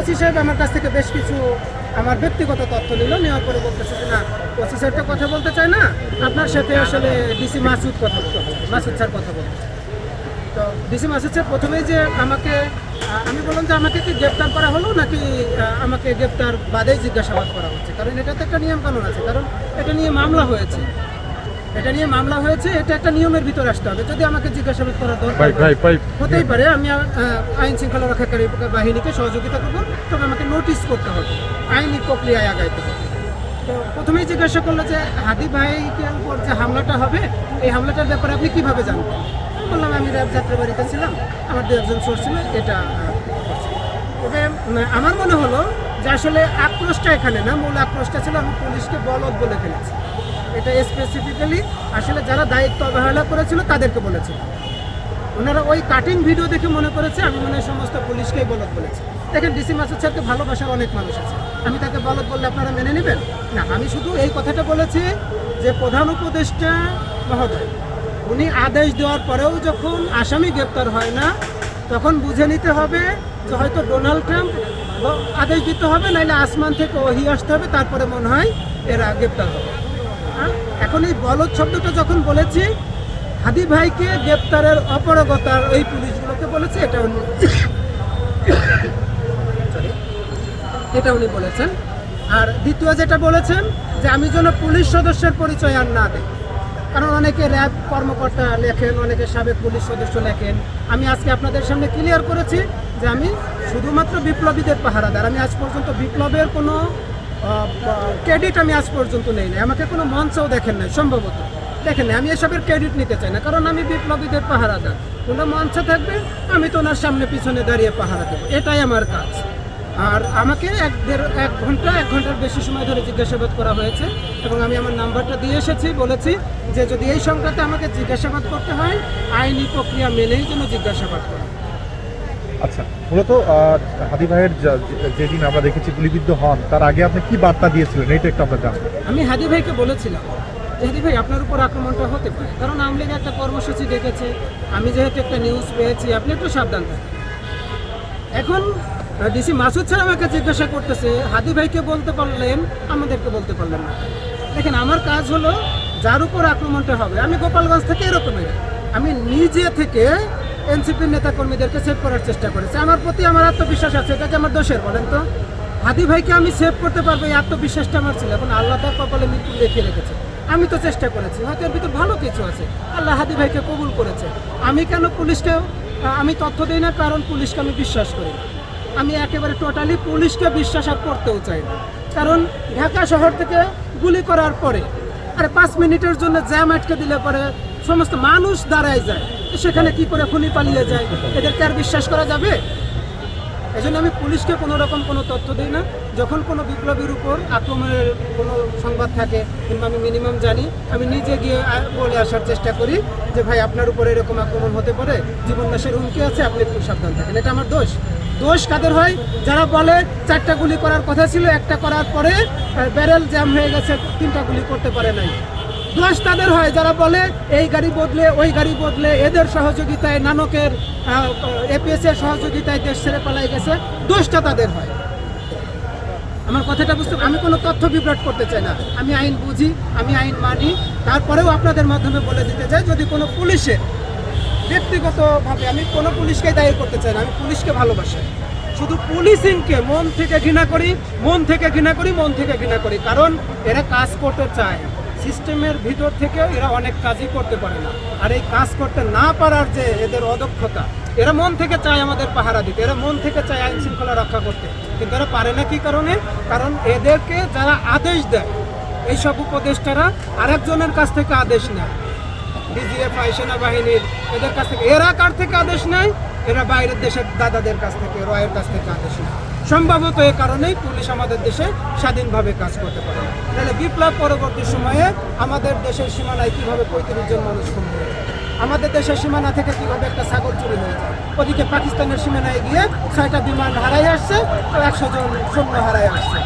OC সাহেব আমার কাছ থেকে বেশ কিছু আমার ব্যক্তিগত তথ্য নিল, নেওয়ার পরে বলতেছে যে না, ওসি সাহেব তো কথা বলতে চায় না, আপনার সাথে আসলে ডিসি মাসুদ কথা বলতে হবে, মাসুদ স্যার কথা বলতে চায়। তো ডিসি মাসুদ স্যার প্রথমেই যে আমাকে, আমি বললাম যে আমাকে কি গ্রেপ্তার করা হলো নাকি আমাকে গ্রেপ্তার বাদেই জিজ্ঞাসাবাদ করা হচ্ছে, কারণ এটা তো একটা নিয়ম কানুন আছে, কারণ এটা নিয়ে মামলা হয়েছে, এটা একটা নিয়মের ভিতরে আসতে হবে। যদি আমাকে জিজ্ঞাসাবাদ করার দরকার হতেই পারে, আমি আইন শৃঙ্খলা রক্ষাকারী বাহিনীকে সহযোগিতা করবো, তবে আমাকে নোটিশ করতে হবে, আইনি প্রক্রিয়ায় আগাইতে হবে। তো প্রথমেই জিজ্ঞাসা করলো যে হাদি ভাইকে উপর যে হামলাটা হবে, এই হামলাটার ব্যাপারে আপনি কীভাবে জানতেন? বললাম আমি র্যাব যাত্রাবাড়িতে ছিলাম, আমার দু একজন সোর্স ছিল, এটা তবে আমার মনে হলো যে আসলে আক্রোশটা এখানে না, মূল আক্রোশটা ছিল আমি পুলিশকে বলদ বলে ফেলেছি। এটা স্পেসিফিক্যালি আসলে যারা দায়িত্ব অবহেলা করেছিল তাদেরকে বলেছিল। ওনারা ওই কাটিং ভিডিও দেখে মনে করেছে আমি মনে হয় সমস্ত পুলিশকেই বলদ বলেছি। দেখেন ডিসি মাসুদ স্যারকে ভালোবাসার অনেক মানুষ আছে, আমি তাকে বলদ বললে আপনারা মেনে নেবেন না? আমি শুধু এই কথাটা বলেছি যে প্রধান উপদেষ্টা মহোদয় উনি আদেশ দেওয়ার পরেও যখন আসামি গ্রেপ্তার হয় না, তখন বুঝে নিতে হবে যে হয়তো ডোনাল্ড ট্রাম্প আদেশ দিতে হবে, নাইলে আসমান থেকে ওহি আসতে হবে, তারপরে মনে হয় এরা গ্রেপ্তার হবে। এখন এই বলদ শব্দটা যখন বলেছি, হাদি ভাইকে গ্রেপ্তারের অপারগতার ওই পুলিশগুলোকে বলেছে, এটা উনি বলেছেন। আর দ্বিতীয় যেটা বলেছেন যে আমি যেন পুলিশ সদস্যের পরিচয় আর না দেই, কারণ অনেকে র্যাব কর্মকর্তা লেখেন, অনেকে সাবেক পুলিশ সদস্য লেখেন। আমি আজকে আপনাদের সামনে ক্লিয়ার করেছি যে আমি শুধুমাত্র বিপ্লবীদের পাহারাদার, আমি আজ পর্যন্ত বিপ্লবের কোনো ক্রেডিট আমি আজ পর্যন্ত নেই না, আমাকে কোনো মঞ্চও দেখেন নাই, সম্ভবত দেখেন না, আমি এসবের ক্রেডিট নিতে চাই না, কারণ আমি বিপ্লবীদের পাহারাদার। কোনো মঞ্চে থাকবে আমি তো ওনার সামনে পিছনে দাঁড়িয়ে পাহারা দেবো, এটাই আমার কাজ। আর আমাকে এক ঘন্টার বেশি সময় ধরে জিজ্ঞাসাবাদ করা হয়েছে, এবং আমি আমার নাম্বারটা দিয়ে এসেছি, বলেছি যে যদি এই সংক্রান্তে আমাকে জিজ্ঞাসাবাদ করতে হয় আইনি প্রক্রিয়া মেনেই যেন জিজ্ঞাসাবাদ করা। আচ্ছা, মূলত হাদি ভাইয়ের যেদিন আমরা দেখেছি গুলিবিদ্ধ হন, তার আগে আপনি কি বার্তা দিয়েছিলেন এইটা একটু আমরা জানবো। আমি হাদি ভাইকে বলেছিলাম যে হাদি ভাই আপনার উপর আক্রমণটা হতে পারে, কারণ আওয়ামী লীগ একটা কর্মসূচি ডেকেছে, আমি যেহেতু একটা নিউজ পেয়েছি, আপনি একটু সাবধান থাকেন। এখন ডিসি মাসুদ স্যার আমাকে জিজ্ঞাসা করতেছে হাদি ভাইকে বলতে পারলেন, আমাদেরকে বলতে পারলেন না। দেখেন আমার কাজ হলো যার উপর আক্রমণটা হবে, আমি গোপালগঞ্জ থেকে এরকমের, আমি নিজে থেকে এনসিপির নেতাকর্মীদেরকে সেভ করার চেষ্টা করেছি। আমার প্রতি আমার আত্মবিশ্বাস আছে, এটা কি আমার দোষের বলেন তো? হাদি ভাইকে আমি সেভ করতে পারবো, এই আত্মবিশ্বাসটা আমার ছিল। এখন আল্লাহ তার কপালে মৃত্যু লিখে রেখেছে, আমি তো চেষ্টা করেছি, হয়তো এর ভিতর ভালো কিছু আছে, আল্লাহ হাদি ভাইকে কবুল করেছে। আমি কেন পুলিশকে আমি তথ্য দিই না? কারণ পুলিশকে আমি বিশ্বাস করি না, আমি একেবারে টোটালি পুলিশকে বিশ্বাস আর করতেও চাই না। কারণ ঢাকা শহর থেকে গুলি করার পরে আরে 5 মিনিটের জন্য জ্যাম আটকে দিলে পরে সমস্ত মানুষ দাঁড়ায় যায়, সেখানে কি করে খুনি পালিয়ে যায়, এদেরকে আর বিশ্বাস করা যাবে? এই জন্য আমি পুলিশকে কোনো রকম কোনো তথ্য দিই না। যখন কোনো বিপ্লবীর উপর আক্রমণের কোনো সংবাদ থাকে কিংবা আমি মিনিমাম জানি, আমি নিজে গিয়ে বলে আসার চেষ্টা করি যে ভাই আপনার উপর এরকম আক্রমণ হতে পারে, জীবন নাশের হুমকি আছে, আপনি একটু সাবধান থাকেন। এটা আমার দোষ কাদের হয়? যারা বলে 4টা গুলি করার কথা ছিল, একটা করার পরে ব্যারেল জ্যাম হয়ে গেছে, 3টা গুলি করতে পারে নাই। দোষ তাদের হয় যারা বলে এই গাড়ি বদলে ওই গাড়ি বদলে, এদের সহযোগিতায়, নানকের এপিএস এর সহযোগিতায় দেশ ছেড়ে পালাই গেছে, দোষটা তাদের হয়। আমার কথাটা বুঝতে, আমি কোনো তথ্য বিভ্রাট করতে চাই না, আমি আইন বুঝি, আমি আইন মানি। তারপরেও আপনাদের মাধ্যমে বলে দিতে চাই, যদি কোনো পুলিশের ব্যক্তিগতভাবে, আমি কোনো পুলিশকেই দায়ী করতে চাই না, আমি পুলিশকে ভালোবাসি, শুধু পুলিশিংকে মন থেকে ঘৃণা করি, কারণ এরা কাজ করতে চায়, সিস্টেমের ভিতর থেকে এরা অনেক কাজই করতে পারে না। আর এই কাজ করতে না পারার যে এদের অদক্ষতা, এরা মন থেকে চায় আমাদের পাহারা দিতে, এরা মন থেকে চায় আইন শৃঙ্খলা রক্ষা করতে, কিন্তু এরা পারে না। কি কারণে? কারণ এদেরকে যারা আদেশ দেয়, এইসব উপদেষ্টারা আরেকজনের কাছ থেকে আদেশ নেয়, ডিজিএফআই, সেনাবাহিনীর, এদের কাছ থেকে। এরা কার থেকে আদেশ নেয়? এরা বাইরের দেশের দাদাদের কাছ থেকে, রয়ের কাছ থেকে আদেশ নেয়। সম্ভবত এ কারণেই পুলিশ আমাদের দেশে স্বাধীনভাবে কাজ করতে পারে না। তাহলে বিপ্লব পরবর্তী সময়ে আমাদের দেশের সীমানায় কীভাবে 35 জন মানুষ খুন হয়ে যায়, আমাদের দেশের সীমানা থেকে কীভাবে একটা ছাগল চুরি হয়ে যায়, ওদিকে পাকিস্তানের সীমানায় গিয়ে 6টা বিমান হারাই আসছে, 100 জন সৈন্য হারাই আসছে।